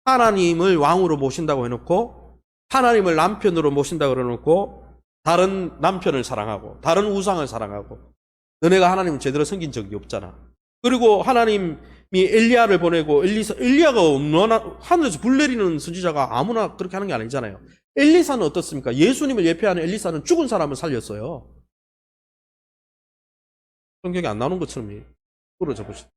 하나님을 왕으로 모신다고 해놓고 하나님을 남편으로 모신다고 그래놓고 다른 남편을 사랑하고 다른 우상을 사랑하고 너네가 하나님을 제대로 섬긴 적이 없잖아. 그리고 하나님이 엘리야를 보내고 엘리야가 얼마나 하늘에서 불 내리는 선지자가 아무나 그렇게 하는 게 아니잖아요. 엘리사는 어떻습니까? 예수님을 예표하는 엘리사는 죽은 사람을 살렸어요. 성경에 안 나오는 것처럼 부러져 보시죠.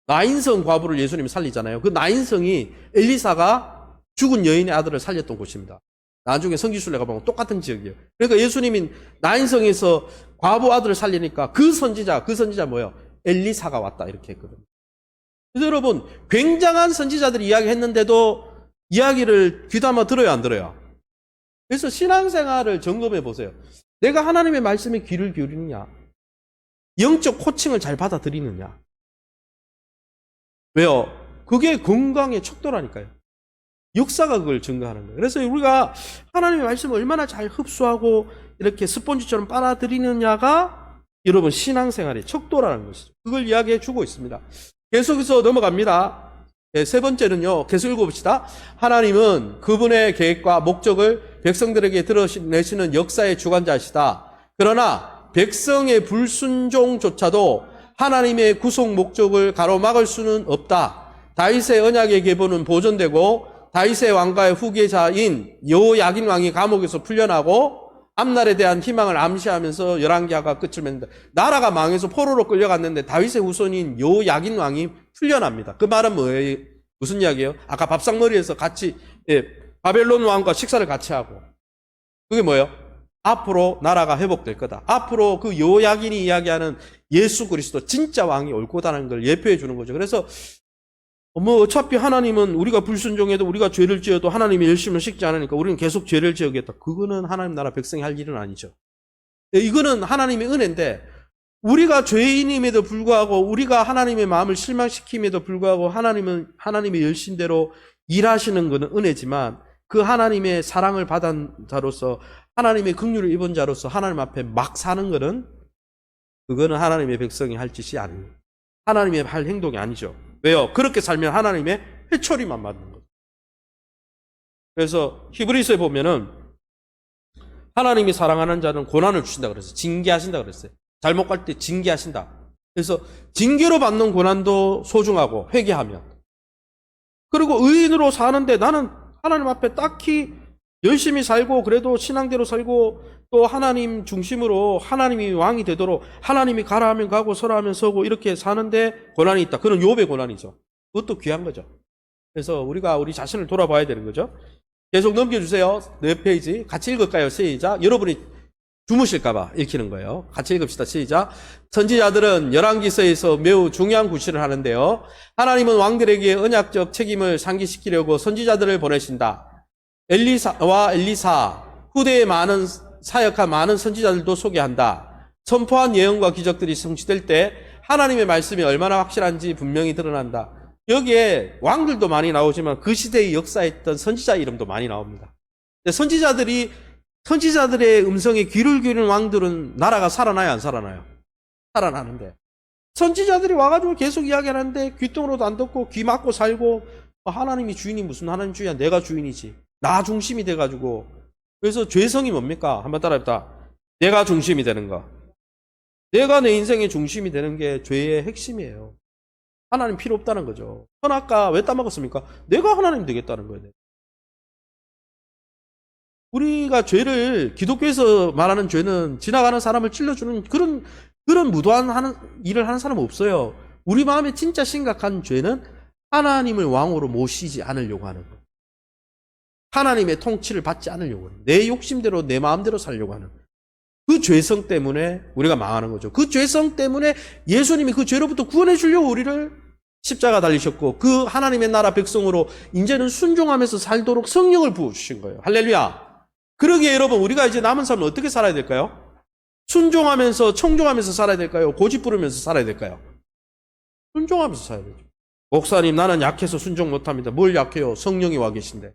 나인성 과부를 예수님이 살리잖아요. 그 나인성이 엘리사가 죽은 여인의 아들을 살렸던 곳입니다. 나중에 성지순례가 보면 똑같은 지역이에요. 그러니까 예수님이 나인성에서 과부 아들을 살리니까 그 선지자 뭐예요? 엘리사가 왔다 이렇게 했거든요. 그래서 여러분 굉장한 선지자들이 이야기했는데도 이야기를 귀담아 들어요, 안 들어요? 그래서 신앙생활을 점검해 보세요. 내가 하나님의 말씀에 귀를 기울이느냐? 영적 코칭을 잘 받아들이느냐? 왜요? 그게 건강의 척도라니까요. 역사가 그걸 증거하는 거예요. 그래서 우리가 하나님의 말씀을 얼마나 잘 흡수하고 이렇게 스폰지처럼 빨아들이느냐가 여러분 신앙생활의 척도라는 것이죠. 그걸 이야기해 주고 있습니다. 계속해서 넘어갑니다. 네, 세 번째는요. 계속 읽어봅시다. 하나님은 그분의 계획과 목적을 백성들에게 드러내시는 역사의 주관자시다. 그러나 백성의 불순종조차도 하나님의 구속 목적을 가로막을 수는 없다. 다윗의 언약의 계보는 보존되고 다윗의 왕가의 후계자인 여호야긴 왕이 감옥에서 풀려나고 앞날에 대한 희망을 암시하면서 열왕기하가 끝을 맺는다. 나라가 망해서 포로로 끌려갔는데 다윗의 후손인 여호야긴 왕이 풀려납니다. 그 말은 뭐예요? 무슨 이야기예요? 아까 밥상머리에서 같이 바벨론 왕과 식사를 같이 하고 그게 뭐예요? 앞으로 나라가 회복될 거다. 앞으로 그 여호야긴이 이야기하는 예수 그리스도 진짜 왕이 올 거다라는 걸 예표해 주는 거죠. 그래서 뭐 어차피 하나님은 우리가 불순종해도 우리가 죄를 지어도 하나님이 열심을 식지 않으니까 우리는 계속 죄를 지어야겠다. 그거는 하나님 나라 백성이 할 일은 아니죠. 이거는 하나님의 은혜인데 우리가 죄인임에도 불구하고 우리가 하나님의 마음을 실망시킴에도 불구하고 하나님은 하나님의 열심대로 일하시는 것은 은혜지만 그 하나님의 사랑을 받은 자로서 하나님의 긍휼을 입은 자로서 하나님 앞에 막 사는 것은 그거는 하나님의 백성이 할 짓이 아니에요. 하나님의 할 행동이 아니죠. 왜요? 그렇게 살면 하나님의 회초리만 맞는 거죠. 그래서 히브리서에 보면은 하나님이 사랑하는 자는 고난을 주신다 그랬어요. 징계하신다 그랬어요. 잘못 갈 때 징계하신다. 그래서 징계로 받는 고난도 소중하고 회개하면. 그리고 의인으로 사는데 나는 하나님 앞에 딱히 열심히 살고 그래도 신앙대로 살고 또 하나님 중심으로 하나님이 왕이 되도록 하나님이 가라 하면 가고 서라 하면 서고 이렇게 사는데 고난이 있다. 그건 욥의 고난이죠. 그것도 귀한 거죠. 그래서 우리가 우리 자신을 돌아봐야 되는 거죠. 계속 넘겨주세요. 4페이지 같이 읽을까요? 시작. 여러분이 주무실까봐 읽히는 거예요. 같이 읽읍시다. 시작. 선지자들은 열왕기서에서 매우 중요한 구실을 하는데요. 하나님은 왕들에게 언약적 책임을 상기시키려고 선지자들을 보내신다. 엘리사와 엘리사, 후대에 많은 사역한 많은 선지자들도 소개한다. 선포한 예언과 기적들이 성취될 때 하나님의 말씀이 얼마나 확실한지 분명히 드러난다. 여기에 왕들도 많이 나오지만 그 시대의 역사에 있던 선지자 이름도 많이 나옵니다. 선지자들의 음성에 귀를 기울이는 왕들은 나라가 살아나요, 안 살아나요? 살아나는데 선지자들이 와가지고 계속 이야기하는데 귀뚱으로도 안 듣고 귀 막고 살고 하나님이 주인이 무슨 하나님 주인이야, 내가 주인이지. 나 중심이 돼가지고. 그래서 죄성이 뭡니까? 한번 따라해봅시다. 내가 중심이 되는 거. 내가 내 인생의 중심이 되는 게 죄의 핵심이에요. 하나님 필요 없다는 거죠. 선악과 왜 따먹었습니까? 내가 하나님 되겠다는 거예요. 우리가 죄를, 기독교에서 말하는 죄는 지나가는 사람을 찔러주는 그런 무도한 일을 하는 사람은 없어요. 우리 마음에 진짜 심각한 죄는 하나님을 왕으로 모시지 않으려고 하는 거. 하나님의 통치를 받지 않으려고 하는 거. 내 욕심대로 내 마음대로 살려고 하는 거. 그 죄성 때문에 우리가 망하는 거죠. 그 죄성 때문에 예수님이 그 죄로부터 구원해 주려고 우리를 십자가 달리셨고 그 하나님의 나라 백성으로 이제는 순종하면서 살도록 성령을 부어주신 거예요. 할렐루야. 그러기에 여러분 우리가 이제 남은 삶은 어떻게 살아야 될까요? 순종하면서 청종하면서 살아야 될까요? 고집 부르면서 살아야 될까요? 순종하면서 살아야 되죠. 목사님 나는 약해서 순종 못합니다. 뭘 약해요? 성령이 와 계신데.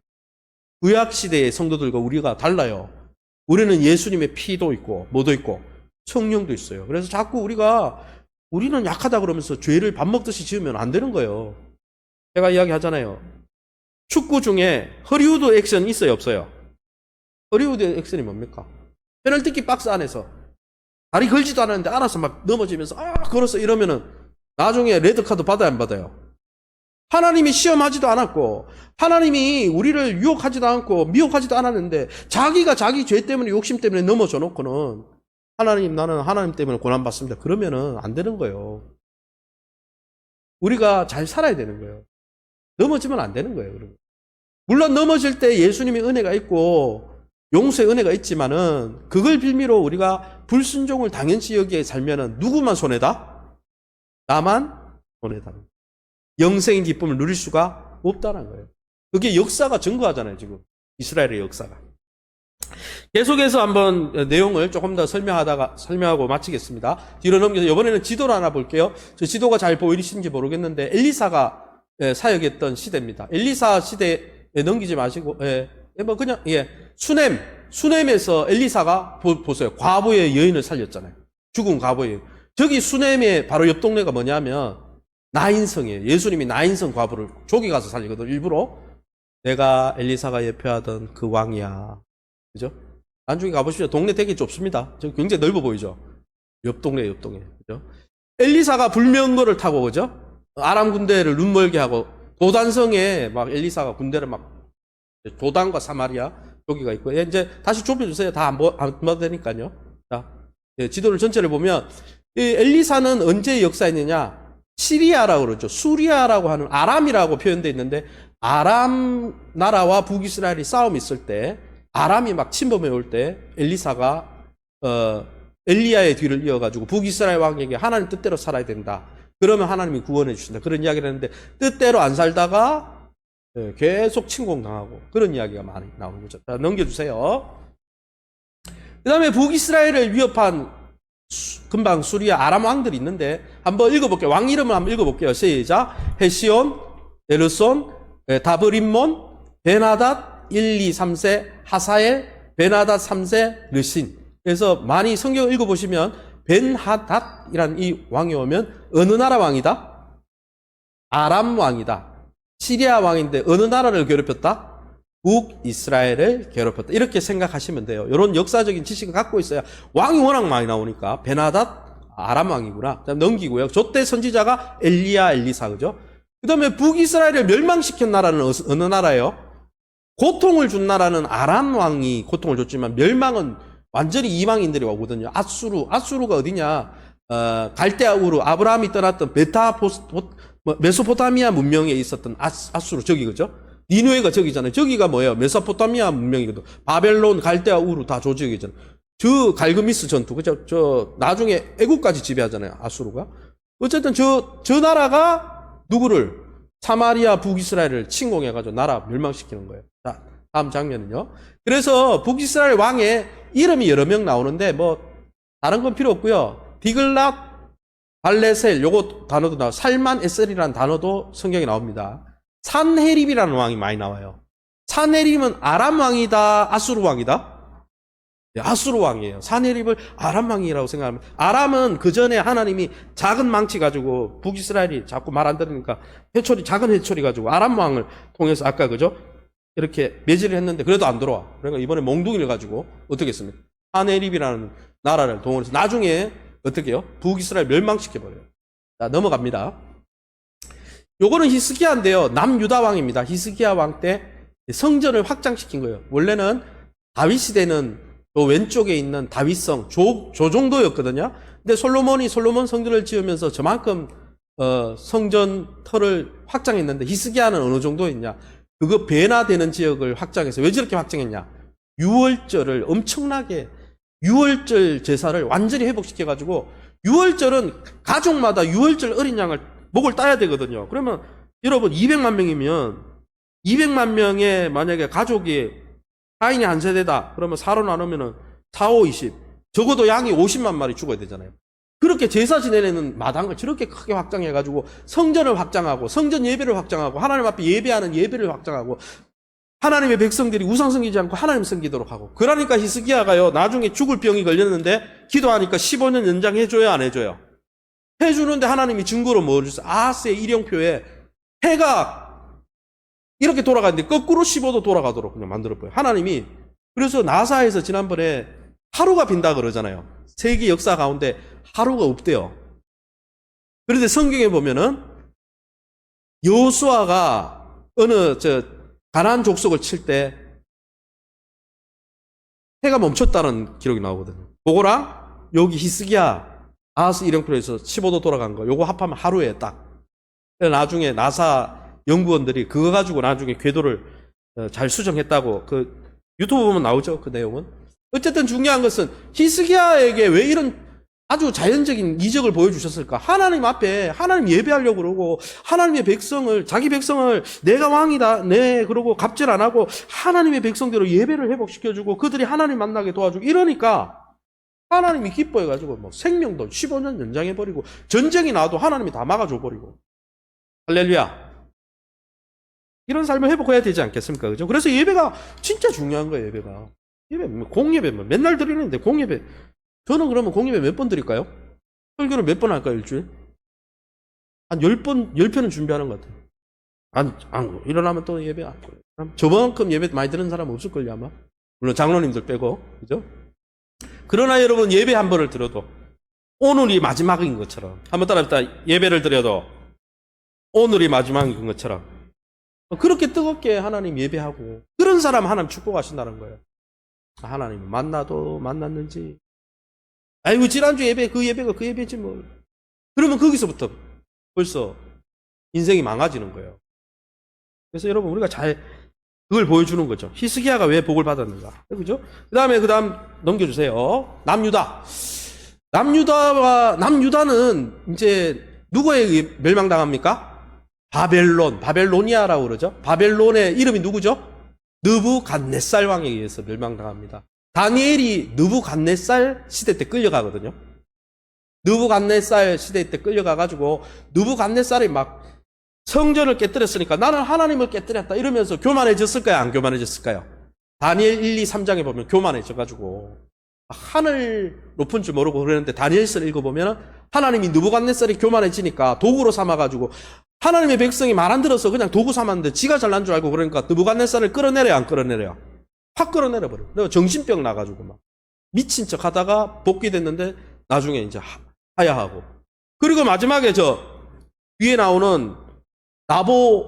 구약시대의 성도들과 우리가 달라요. 우리는 예수님의 피도 있고 뭐도 있고 성령도 있어요. 그래서 자꾸 우리는 약하다 그러면서 죄를 밥 먹듯이 지으면 안 되는 거예요. 제가 이야기하잖아요. 축구 중에 허리우드 액션 있어요, 없어요? 허리우드 액션이 뭡니까? 페널티킥 박스 안에서 다리 걸지도 않았는데 안아서 막 넘어지면서 걸었어 이러면은 나중에 레드카드 받아야 안 받아요? 하나님이 시험하지도 않았고 하나님이 우리를 유혹하지도 않고 미혹하지도 않았는데 자기가 자기 죄 때문에 욕심 때문에 넘어져 놓고는 하나님 나는 하나님 때문에 고난받습니다. 그러면은 안 되는 거예요. 우리가 잘 살아야 되는 거예요. 넘어지면 안 되는 거예요. 그러면. 물론 넘어질 때 예수님의 은혜가 있고 용서의 은혜가 있지만은 그걸 빌미로 우리가 불순종을 당연시 여기에 살면은 누구만 손해다? 나만 손해다. 영생의 기쁨을 누릴 수가 없다는 거예요. 그게 역사가 증거하잖아요, 지금. 이스라엘의 역사가. 계속해서 한번 내용을 조금 더 설명하고 마치겠습니다. 뒤로 넘겨서 이번에는 지도를 하나 볼게요. 저 지도가 잘 보이시는지 모르겠는데 엘리사가 사역했던 시대입니다. 엘리사 시대에 넘기지 마시고 뭐 그냥 수넴에서 엘리사가 보세요. 과부의 여인을 살렸잖아요. 죽은 과부의 여인. 저기 수넴의 바로 옆 동네가 뭐냐면 나인성이에요. 예수님이 나인성 과부를 조기 가서 살리거든. 일부러 내가 엘리사가 예표하던 그 왕이야. 그죠? 나중에 가보시면 동네 되게 좁습니다. 저 굉장히 넓어 보이죠? 옆 동네. 그죠? 엘리사가 불면거를 타고, 그죠? 아람 군대를 눈멀게 하고, 도단성에 막 엘리사가 군대를 막, 도단과 사마리아, 여기가 있고, 이제 다시 좁혀주세요. 다 안 봐도 되니까요. 자, 지도를 전체를 보면, 이 엘리사는 언제 역사했느냐? 시리아라고 그러죠. 수리아라고 하는 아람이라고 표현되어 있는데, 아람 나라와 북이스라엘이 싸움이 있을 때, 아람이 막 침범해 올 때 엘리사가 엘리야의 뒤를 이어가지고 북이스라엘 왕에게 하나님 뜻대로 살아야 된다. 그러면 하나님이 구원해 주신다. 그런 이야기를 했는데 뜻대로 안 살다가 계속 침공당하고 그런 이야기가 많이 나오는 거죠. 자, 넘겨주세요. 그 다음에 북이스라엘을 위협한 금방 수리아 아람 왕들이 있는데 한번 읽어볼게요. 왕 이름을 한번 읽어볼게요. 시작. 헤시온, 에르손, 다브림몬, 베나닷 1, 2, 3세, 하사엘, 베나닷 3세, 르신. 그래서 많이 성경 읽어보시면 벤하닷이란 이 왕이 오면 어느 나라 왕이다? 아람 왕이다. 시리아 왕인데 어느 나라를 괴롭혔다? 북이스라엘을 괴롭혔다. 이렇게 생각하시면 돼요. 이런 역사적인 지식을 갖고 있어야 왕이 워낙 많이 나오니까 베나닷 아람 왕이구나. 넘기고요. 저때 선지자가 엘리야, 엘리사 그죠? 그 다음에 북이스라엘을 멸망시킨 나라는 어느 나라예요? 고통을 준 나라는 아람 왕이 고통을 줬지만 멸망은 완전히 이방인들이 오거든요. 아수르가 어디냐? 갈대아 우르, 아브라함이 떠났던 메소포타미아 문명에 있었던 아수르, 저기, 그죠? 니누에가 저기잖아요. 저기가 뭐예요? 메소포타미아 문명이거든. 바벨론, 갈대아 우르 다 조지역이잖아요. 저 갈그미스 전투, 그죠? 나중에 애국까지 지배하잖아요. 아수르가. 어쨌든 저 나라가 누구를? 사마리아 북이스라엘을 침공해가지고 나라 멸망시키는 거예요. 자, 다음 장면은요. 그래서 북이스라엘 왕의 이름이 여러 명 나오는데 다른 건 필요 없고요. 디글랏 발레셀 요거 단어도 나와요. 살만 에셀이라는 단어도 성경에 나옵니다. 산헤립이라는 왕이 많이 나와요. 산헤립은 아람 왕이다, 아수르 왕이다? 네, 아수르 왕이에요. 산헤립을 아람 왕이라고 생각하면, 아람은 그 전에 하나님이 작은 망치 가지고 북이스라엘이 자꾸 말 안 들으니까 작은 해초리 가지고 아람 왕을 통해서 아까 그죠? 이렇게 매질을 했는데 그래도 안 들어와. 그러니까 이번에 몽둥이를 가지고 어떻게 했습니까? 산헤립이라는 나라를 동원해서 나중에 어떻게 해요? 북이스라엘 멸망시켜버려요. 자, 넘어갑니다. 요거는 히스기야인데요. 남유다 왕입니다. 히스기야 왕 때 성전을 확장시킨 거예요. 원래는 다윗 시대는 또 왼쪽에 있는 다윗성 조 정도였거든요. 근데 솔로몬 성전을 지으면서 저만큼 성전 터를 확장했는데 히스기야는 어느 정도였냐? 그거 배나 되는 지역을 확장해서 왜 저렇게 확장했냐? 유월절을 엄청나게 유월절 제사를 완전히 회복시켜가지고 유월절은 가족마다 유월절 어린 양을 목을 따야 되거든요. 그러면 여러분 200만 명이면 200만 명의 만약에 가족이 4인이 한 세대다. 그러면 4로 나누면은 4, 5, 20. 적어도 양이 50만 마리 죽어야 되잖아요. 그렇게 제사 지내는 마당을 저렇게 크게 확장해가지고 성전을 확장하고 성전 예배를 확장하고 하나님 앞에 예배하는 예배를 확장하고 하나님의 백성들이 우상 섬기지 않고 하나님 섬기도록 하고 그러니까 히스기야가요 나중에 죽을 병이 걸렸는데 기도하니까 15년 연장해줘요 안 해줘요? 해주는데 하나님이 증거로 뭐 주세요? 아하스의 일령표에 해가 이렇게 돌아가는데 거꾸로 15도 돌아가도록 그냥 만들어버려요. 하나님이 그래서 나사에서 지난번에 하루가 빈다 그러잖아요. 세계 역사 가운데 하루가 없대요. 그런데 성경에 보면은 여호수아가 어느 가나안 족속을 칠 때 해가 멈췄다는 기록이 나오거든요. 그거랑 여기 히스기야 아하스 일령표에서 15도 돌아간 거 요거 합하면 하루에 딱. 나중에 나사 연구원들이 그거 가지고 나중에 궤도를 잘 수정했다고 그 유튜브 보면 나오죠. 그 내용은. 어쨌든 중요한 것은 히스기야에게 왜 이런 아주 자연적인 이적을 보여주셨을까? 하나님 앞에 하나님 예배하려고 그러고 하나님의 백성을 자기 백성을 내가 왕이다 그러고 갑질 안 하고 하나님의 백성대로 예배를 회복시켜주고 그들이 하나님 만나게 도와주고 이러니까 하나님이 기뻐해가지고 뭐 생명도 15년 연장해버리고 전쟁이 나도 하나님이 다 막아줘버리고 할렐루야. 이런 삶을 회복해야 되지 않겠습니까? 그죠? 그래서 예배가 진짜 중요한 거예요. 예배 공예배 맨날 드리는데 공예배 저는 그러면 공예배 몇 번 드릴까요? 설교를 몇 번 할까요, 일주일? 한 10번, 10편은 준비하는 것 같아요. 일어나면 또 예배 안 거예요. 저만큼 예배 많이 드는 사람은 없을걸요, 아마. 물론 장로님들 빼고, 그죠? 그러나 여러분, 예배 한 번을 들어도, 오늘이 마지막인 것처럼, 한번 따라합시다. 예배를 드려도, 오늘이 마지막인 것처럼, 그렇게 뜨겁게 하나님 예배하고, 그런 사람 하나님 축복하신다는 거예요. 하나님 만나도 만났는지, 아이고 지난주 예배 그 예배가 그 예배지 뭐. 그러면 거기서부터 벌써 인생이 망가지는 거예요. 그래서 여러분 우리가 잘 그걸 보여주는 거죠. 히스기야가 왜 복을 받았는가. 그죠? 그다음 넘겨주세요. 남유다는 이제 누구에 의해 멸망당합니까? 바벨로니아라고 그러죠. 바벨론의 이름이 누구죠? 느부갓네살 왕에 의해서 멸망당합니다. 다니엘이 느부갓네살 시대 때 끌려가거든요. 느부갓네살 시대 때 끌려가가지고 느부갓네살이 막 성전을 깨뜨렸으니까 나는 하나님을 깨뜨렸다 이러면서 교만해졌을까요? 안 교만해졌을까요? 다니엘 1, 2, 3장에 보면 교만해져가지고 하늘 높은 줄 모르고 그러는데 다니엘서를 읽어보면 하나님이 느부갓네살이 교만해지니까 도구로 삼아가지고 하나님의 백성이 말 안 들어서 그냥 도구 삼았는데 지가 잘난 줄 알고 그러니까 느부갓네살을 끌어내려요, 안 끌어내려요? 확 끌어내려버려요. 그래서 정신병 나가지고 막 미친 척 하다가 복귀됐는데 나중에 이제 하야하고. 그리고 마지막에 저 위에 나오는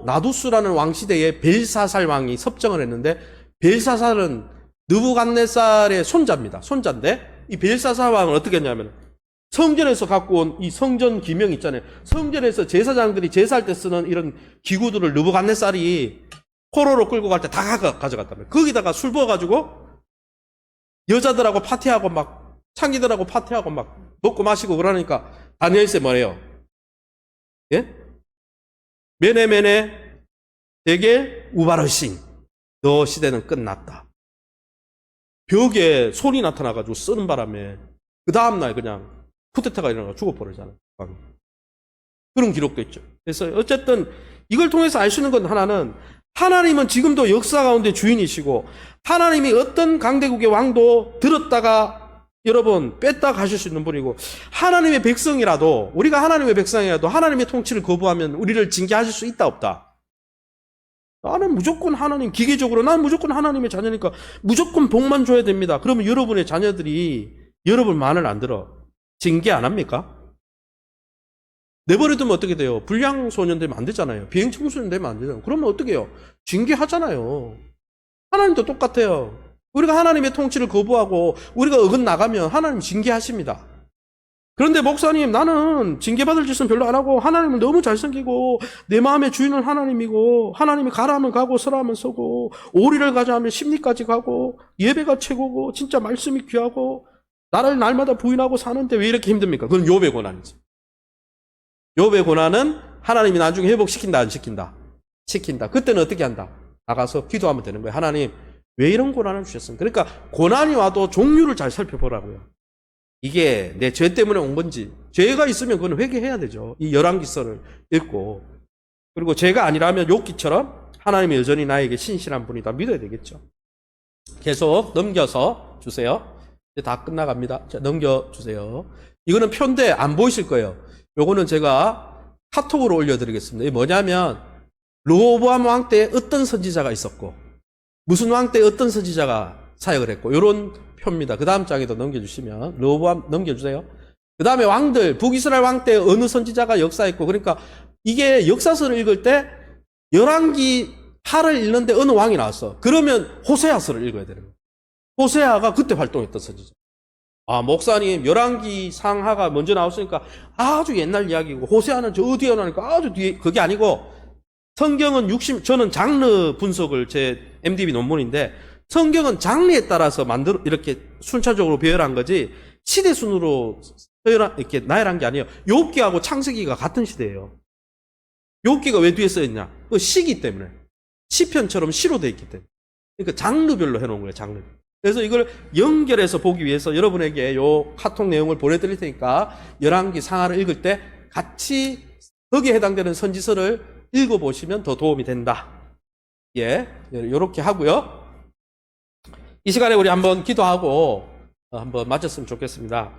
나두스라는 왕 시대에 벨사살 왕이 섭정을 했는데 벨사살은 느부갓네살의 손자입니다. 손자인데 이 벨사살 왕은 어떻게 했냐면 성전에서 갖고 온 이 성전 기명 있잖아요. 성전에서 제사장들이 제사할 때 쓰는 이런 기구들을 느부갓네살이 포로로 끌고 갈 때 다 가져갔단 말이에요. 거기다가 술 부어가지고 여자들하고 파티하고 막 창기들하고 파티하고 막 먹고 마시고 그러니까 다니엘서 뭐래요? 예? 메네메네 데겔 우바르신 너 시대는 끝났다. 벽에 손이 나타나가지고 쓰는 바람에 그 다음날 그냥 쿠데타가 일어나서 죽어버리잖아요. 그런 기록도 있죠. 그래서 어쨌든 이걸 통해서 알 수 있는 건 하나는 하나님은 지금도 역사 가운데 주인이시고 하나님이 어떤 강대국의 왕도 들었다가 여러분 뺐다 가실 수 있는 분이고 하나님의 백성이라도 우리가 하나님의 백성이라도 하나님의 통치를 거부하면 우리를 징계하실 수 있다 없다? 나는 무조건 하나님 기계적으로 난 무조건 하나님의 자녀니까 무조건 복만 줘야 됩니다. 그러면 여러분의 자녀들이 여러분 말을 안 들어. 징계 안 합니까? 내버려두면 어떻게 돼요? 불량소년 되면 안 되잖아요. 비행청소년 되면 안 되잖아요. 그러면 어떻게 해요? 징계하잖아요. 하나님도 똑같아요. 우리가 하나님의 통치를 거부하고 우리가 어긋나가면 하나님 징계하십니다. 그런데 목사님 나는 징계받을 짓은 별로 안 하고 하나님은 너무 잘생기고 내 마음의 주인은 하나님이고 하나님이 가라 하면 가고 서라 하면 서고 오리를 가자 하면 십리까지 가고 예배가 최고고 진짜 말씀이 귀하고 나를 날마다 부인하고 사는데 왜 이렇게 힘듭니까? 그건 욥의 고난이지. 욥의 고난은 하나님이 나중에 회복시킨다 안 시킨다? 시킨다. 그때는 어떻게 한다? 나가서 기도하면 되는 거예요. 하나님 왜 이런 고난을 주셨습니까? 그러니까 고난이 와도 종류를 잘 살펴보라고요. 이게 내 죄 때문에 온 건지 죄가 있으면 그건 회개해야 되죠. 이 열왕기서를 읽고 그리고 죄가 아니라면 욥기처럼 하나님이 여전히 나에게 신실한 분이다 믿어야 되겠죠. 계속 넘겨서 주세요. 이제 다 끝나갑니다. 자, 넘겨주세요. 이거는 표인데 안 보이실 거예요. 요거는 제가 카톡으로 올려드리겠습니다. 이게 뭐냐면 르호보암 왕 때 어떤 선지자가 있었고 무슨 왕 때 어떤 선지자가 사역을 했고 요런 표입니다. 그 다음 장에도 넘겨주시면 르호보암 넘겨주세요. 그 다음에 왕들 북이스라엘 왕 때 어느 선지자가 역사했고 그러니까 이게 역사서를 읽을 때 열왕기 8을 읽는데 어느 왕이 나왔어. 그러면 호세아서를 읽어야 되는 거예요. 호세아가 그때 활동했던 선지자. 아, 목사님, 열왕기 상하가 먼저 나왔으니까 아주 옛날 이야기고, 호세아는 저 어디에 나니까 아주 뒤에, 그게 아니고, 성경은 저는 장르 분석을 제 MDB 논문인데, 성경은 장르에 따라서 이렇게 순차적으로 배열한 거지, 시대 순으로 이렇게 나열한 게 아니에요. 욥기하고 창세기가 같은 시대예요. 욥기가 왜 뒤에 써있냐? 그 시기 때문에. 시편처럼 시로 되어 있기 때문에. 그러니까 장르별로 해놓은 거예요, 장르. 그래서 이걸 연결해서 보기 위해서 여러분에게 요 카톡 내용을 보내드릴 테니까 열왕기 상하를 읽을 때 같이 거기에 해당되는 선지서를 읽어보시면 더 도움이 된다. 예, 요렇게 하고요. 이 시간에 우리 한번 기도하고 한번 마쳤으면 좋겠습니다.